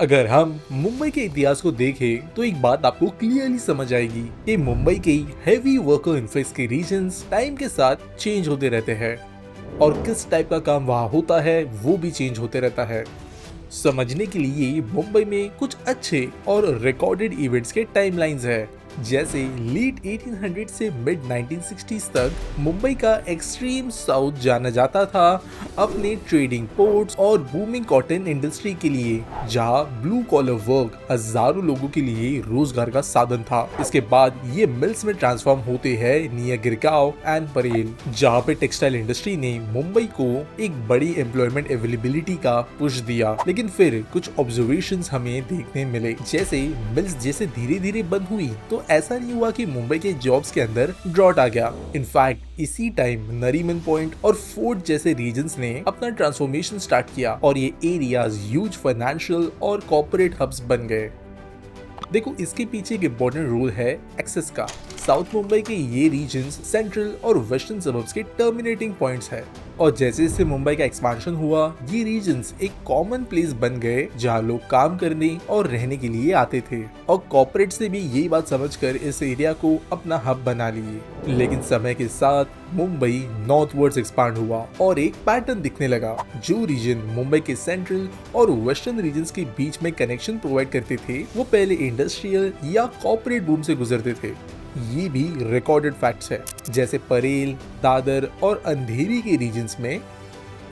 अगर हम मुंबई के इतिहास को देखें तो एक बात आपको क्लियरली समझ आएगी कि मुंबई के हैवी वर्कर इन्फ्लक्स के रीजन्स टाइम के साथ चेंज होते रहते हैं और किस टाइप का काम वहाँ होता है वो भी चेंज होते रहता है। समझने के लिए मुंबई में कुछ अच्छे और रिकॉर्डेड इवेंट्स के टाइमलाइंस है। जैसे लेट 1800 से मिड 1960s तक मुंबई का एक्सट्रीम साउथ जाना जाता था अपने ट्रेडिंग पोर्ट्स और बूमिंग कॉटन इंडस्ट्री के लिए, जहां ब्लू कॉलर वर्क हजारों लोगों के लिए रोजगार का साधन था। इसके बाद ये मिल्स में ट्रांसफॉर्म होते हैं नियर गिरगांव एंड परेल, जहां पे टेक्सटाइल इंडस्ट्री ने मुंबई को एक बड़ी एम्प्लॉयमेंट अवेलेबिलिटी का पुश दिया। लेकिन फिर कुछ ऑब्जर्वेशंस हमें देखने मिले, जैसे मिल्स जैसे धीरे धीरे बंद हुई तो ऐसा नहीं हुआ कि मुंबई के जॉब्स के अंदर ड्रॉट आ गया। इनफैक्ट इसी टाइम नरीमन पॉइंट और फोर्ट जैसे रीजन्स ने अपना ट्रांसफॉर्मेशन स्टार्ट किया और ये एरियाज ह्यूज फाइनेंशियल और कॉर्पोरेट हब्स बन गए। देखो, इसके पीछे एक इम्पोर्टेंट रोल है एक्सेस का। साउथ मुंबई के ये रीजन्स सेंट्रल और वेस्टर्न सबर्ब्स के टर्मिनेटिंग पॉइंट्स है और जैसे जैसे मुंबई का एक्सपेंशन हुआ ये रीजन्स एक कॉमन प्लेस बन गए जहाँ लोग काम करने और रहने के लिए आते थे और कॉर्पोरेट से भी यही बात समझकर इस एरिया को अपना हब बना लिए। लेकिन समय के साथ मुंबई नॉर्थवर्ड्स एक्सपांड हुआ और एक पैटर्न दिखने लगा। जो रीजन मुंबई के सेंट्रल और वेस्टर्न रीजन्स के बीच में कनेक्शन प्रोवाइड करते थे वो पहले इंडस्ट्रियल या कॉर्पोरेट बूम से गुजरते थे। ये भी रिकॉर्डेड फैक्ट्स है। जैसे परेल, दादर और अंधेरी के रीजन्स में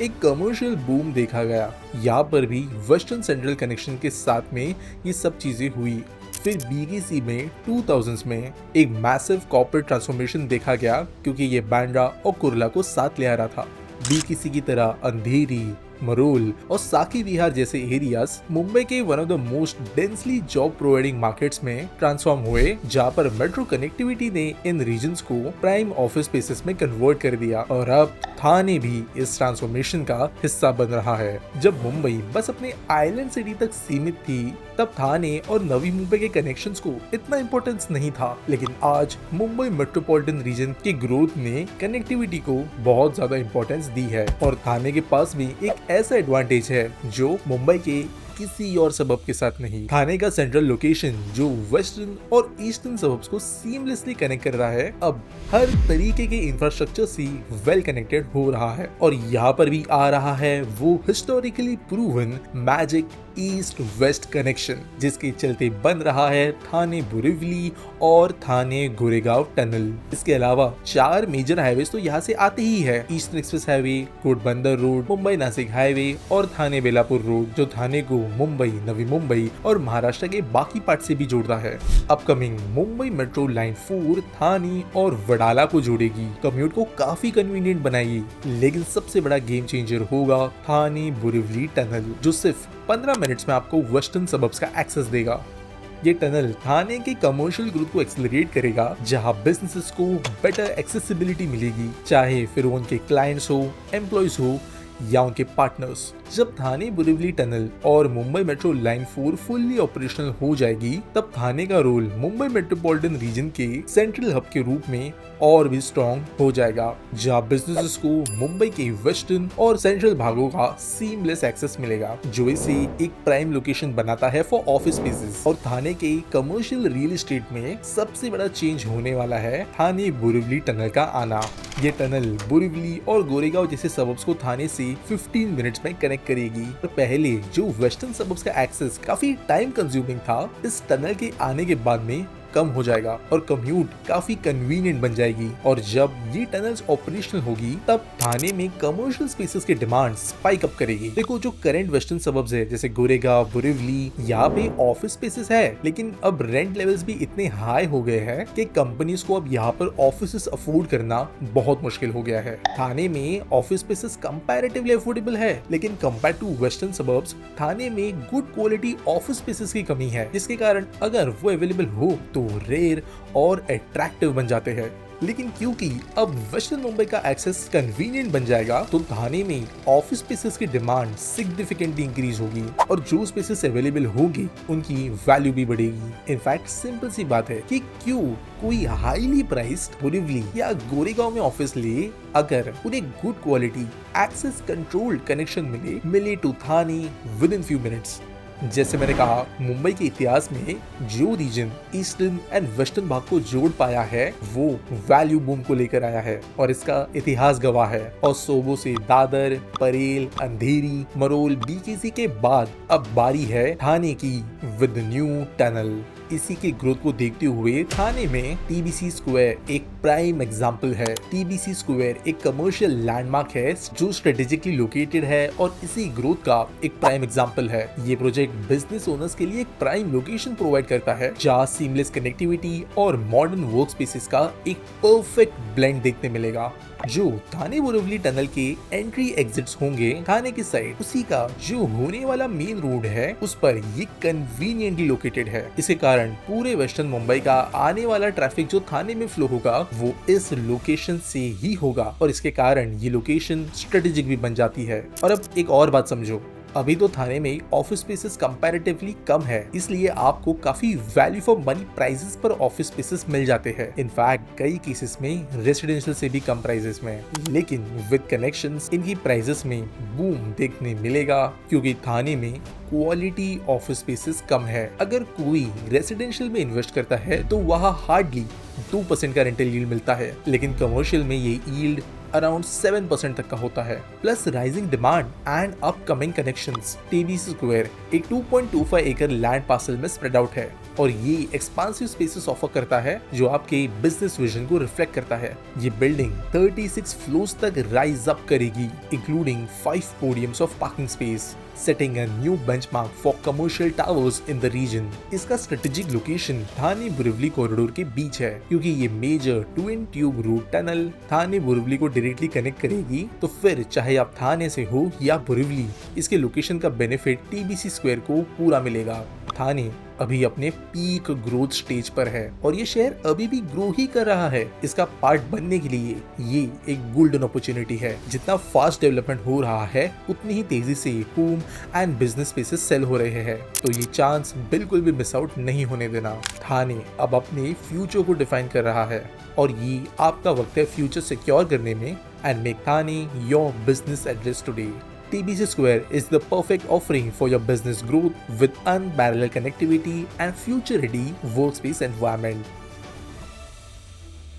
एक कमर्शियल बूम देखा गया। यहाँ पर भी वेस्टर्न सेंट्रल कनेक्शन के साथ में ये सब चीजें हुई। फिर बीकेसी में 2000s में एक मैसिव कॉर्पोरेट ट्रांसफॉर्मेशन देखा गया क्योंकि ये बांद्रा और कुर्ला को साथ ले आ रहा था। बीकेसी की तरह अंधेरी, मरोल और साकी विहार जैसे एरियाज मुंबई के one of the most densely job providing markets में ट्रांसफॉर्म हुए, जहां पर मेट्रो कनेक्टिविटी ने इन रीजन्स को प्राइम ऑफिस स्पेसेस में कन्वर्ट कर दिया और अब थाने भी इस ट्रांसफॉर्मेशन का हिस्सा बन रहा है। जब मुंबई बस अपने आइलैंड सिटी तक सीमित थी तब थाने और नवी मुंबई के कनेक्शंस को इतना इम्पोर्टेंस नहीं था, लेकिन आज मुंबई मेट्रोपॉलिटन रीजन के ग्रोथ ने कनेक्टिविटी को बहुत ज्यादा इम्पोर्टेंस दी है और थाने के पास भी एक ऐसा एडवांटेज है जो मुंबई के किसी और सबब के साथ नहीं। थाने का सेंट्रल लोकेशन जो वेस्टर्न और ईस्टर्न सबब्स को सीमलेसली कनेक्ट कर रहा है, अब हर तरीके के इंफ्रास्ट्रक्चर से वेल कनेक्टेड हो रहा है और यहाँ पर भी आ रहा है वो historically proven magic east west connection, जिसके चलते बन रहा है थाने बोरिवली और थाने गोरेगांव टनल। इसके अलावा 4 मेजर हाईवेज तो यहाँ से आते ही है। Eastern express highway, Kotbandar road, Mumbai Nashik highway और थाने बेलापुर रोड, जो थाने को मुंबई, नवी मुंबई और महाराष्ट्र के बाकी पार्ट से भी जोड़ता है। अपकमिंग मुंबई मेट्रो लाइन 4 थाने और वडाला को जोड़ेगी, कम्यूट को काफी कन्वीनियंट बनाएगी। लेकिन सबसे बड़ा गेम चेंजर होगा थाने बोरिवली टनल, जो सिर्फ 15 मिनट्स में आपको वेस्टर्न सबर्ब्स का एक्सेस देगा। ये टनल थाने के कमर्शियल ग्रोथ को एक्सेलरेट करेगा, जहां बिजनेसेस को बेटर एक्सेसिबिलिटी मिलेगी, चाहे फिर वो उनके क्लाइंट्स हो, एम्प्लॉयज हो या उनके पार्टनर्स। जब थाने बोरिवली टनल और Mumbai metro line 4 fully operational हो जाएगी तब थाने का रोल मुंबई मेट्रोपॉलिटन रीजन के सेंट्रल हब के रूप में और भी स्ट्रॉन्ग हो जाएगा, जहां बिजनेसेस को मुंबई के वेस्टर्न और सेंट्रल भागों का सीमलेस एक्सेस मिलेगा, जो इसे एक प्राइम लोकेशन बनाता है फॉर ऑफिस स्पेसेस। और थाने के कमर्शियल रियल एस्टेट में सबसे बड़ा चेंज होने वाला है थाने बोरिवली टनल का आना। ये टनल बोरिवली और गोरेगांव जैसे सबर्ब्स को थाने से 15 मिनट्स में कनेक्ट करेगी। और पहले जो वेस्टर्न सबर्ब्स का एक्सेस काफी टाइम कंज्यूमिंग था, इस टनल के आने के बाद में कम हो जाएगा और कम्यूट काफी कन्वीनियंट बन जाएगी। और जब ये टनल्स ऑपरेशनल होगी तब थाने में कमर्शियल स्पेसेस की डिमांड स्पाइक अप करेगी। देखो, जो करंट वेस्टर्न सबर्ब्स है जैसे गोरेगांव, बोरिवली, यहाँ पे ऑफिस स्पेसेस है, लेकिन अब रेंट लेवल्स भी इतने हाई हो गए हैं कि कंपनीज को अब यहाँ पर ऑफिसेस अफोर्ड करना बहुत मुश्किल हो गया है। थाने में ऑफिस स्पेसेस कंपैरेटिवली अफोर्डेबल है, लेकिन कंपेयर टू वेस्टर्न सबर्ब्स थाने में गुड क्वालिटी ऑफिस स्पेसेस की कमी है, जिसके कारण अगर वो अवेलेबल हो तो रेयर और अट्रैक्टिव बन जाते हैं। लेकिन क्योंकि अब वेस्टर्न मुंबई का एक्सेस कन्वीनियंट बन जाएगा तो थाने में ऑफिस स्पेसेस की डिमांड सिग्निफिकेंटली इंक्रीज होगी और जो स्पेसेस अवेलेबल होंगी उनकी वैल्यू भी बढ़ेगी। इनफैक्ट सिंपल सी बात है कि क्यों कोई हाईली प्राइस्ड बोरिवली या गोरेगांव में ऑफिस ले अगर उन्हें good quality access controlled connection मिले to Thane within few minutes. जैसे मैंने कहा, मुंबई के इतिहास में जो रीजन ईस्टर्न एंड वेस्टर्न भाग को जोड़ पाया है वो वैल्यू बूम को लेकर आया है और इसका इतिहास गवाह है। और सोबो से दादर, परेल, अंधेरी, मरोल, बीकेसी के बाद अब बारी है ठाणे की विद न्यू टनल। इसी के ग्रोथ को देखते हुए ठाणे में टीबीसी स्क्वायर एक प्राइम एग्जाम्पल है। टीबीसी स्क्वायर एक कमर्शियल लैंडमार्क है जो स्ट्रेटेजिकली लोकेटेड है और इसी ग्रोथ का एक प्राइम एग्जाम्पल है। ये प्रोजेक्ट बिजनेस ओनर्स के लिए एक प्राइम लोकेशन प्रोवाइड करता है जहाँ सीमलेस कनेक्टिविटी और मॉडर्न वर्क स्पेसेस का एक परफेक्ट ब्लेंड देखने मिलेगा। जो ठाणे बोरिवली टनल के एंट्री एग्जिट्स होंगे ठाणे की साइड, उसी का जो होने वाला मेन रोड है उस पर ये कन्वीनियंटली लोकेटेड है। इसके कारण पूरे वेस्टर्न मुंबई का आने वाला ट्रैफिक जो ठाणे में फ्लो होगा वो इस लोकेशन से ही होगा और इसके कारण ये लोकेशन स्ट्रेटेजिक भी बन जाती है। और अब एक और बात समझो, अभी तो ठाणे में ऑफिस स्पेसेस कंपैरेटिवली कम है, इसलिए आपको काफी वैल्यू फॉर मनी प्राइसेस पर ऑफिस स्पेसेस मिल जाते हैं। इनफैक्ट कई केसेस में रेसिडेंशियल से भी कम प्राइसेस में। लेकिन विद कनेक्शंस इनकी प्राइसेस में बूम देखने मिलेगा क्योंकि ठाणे में क्वालिटी ऑफिस स्पेसेस कम है। अगर कोई रेसिडेंशियल में इन्वेस्ट करता है तो वहाँ हार्डली 2% का रेंटल यील्ड मिलता है, लेकिन कमर्शियल में ये यील्ड अराउंड 7% तक का होता है। Plus rising demand and upcoming connections, TBC square एक 2.25 एकड़ लैंड पार्सल में स्प्रेड आउट है और ये एक्सपांसिव स्पेसेस ऑफर करता है जो आपके बिजनेस विजन को रिफ्लेक्ट करता है। ये बिल्डिंग 36 फ्लोर्स तक राइज अप करेगी, including 5 podiums of parking space, setting a new benchmark for commercial towers in the region. इसका strategic location Thane Borivali corridor के बीच है क्योंकि ये major twin tube route tunnel Thane Borivali को डायरेक्टली कनेक्ट करेगी। तो फिर चाहे आप ठाणे से हो या बोरिवली, इसके लोकेशन का बेनिफिट टीबीसी स्क्वायर को पूरा मिलेगा। ठाणे अभी अपने पीक ग्रोथ स्टेज पर है और ये शहर अभी भी ग्रो ही कर रहा है। इसका पार्ट बनने के लिए ये एक गोल्डन अपॉर्चुनिटी है। जितना फास्ट डेवलपमेंट हो रहा है उतनी ही तेजी से home and business spaces sell हो रहे हैं, तो ये चांस बिल्कुल भी मिस आउट नहीं होने देना। ठाणे अब अपने फ्यूचर को डिफाइन कर रहा है और ये आपका वक्त है फ्यूचर सिक्योर करने में and make Thane your business address today. TBC Square is the perfect offering for your business growth with unparalleled connectivity and future-ready workspace environment.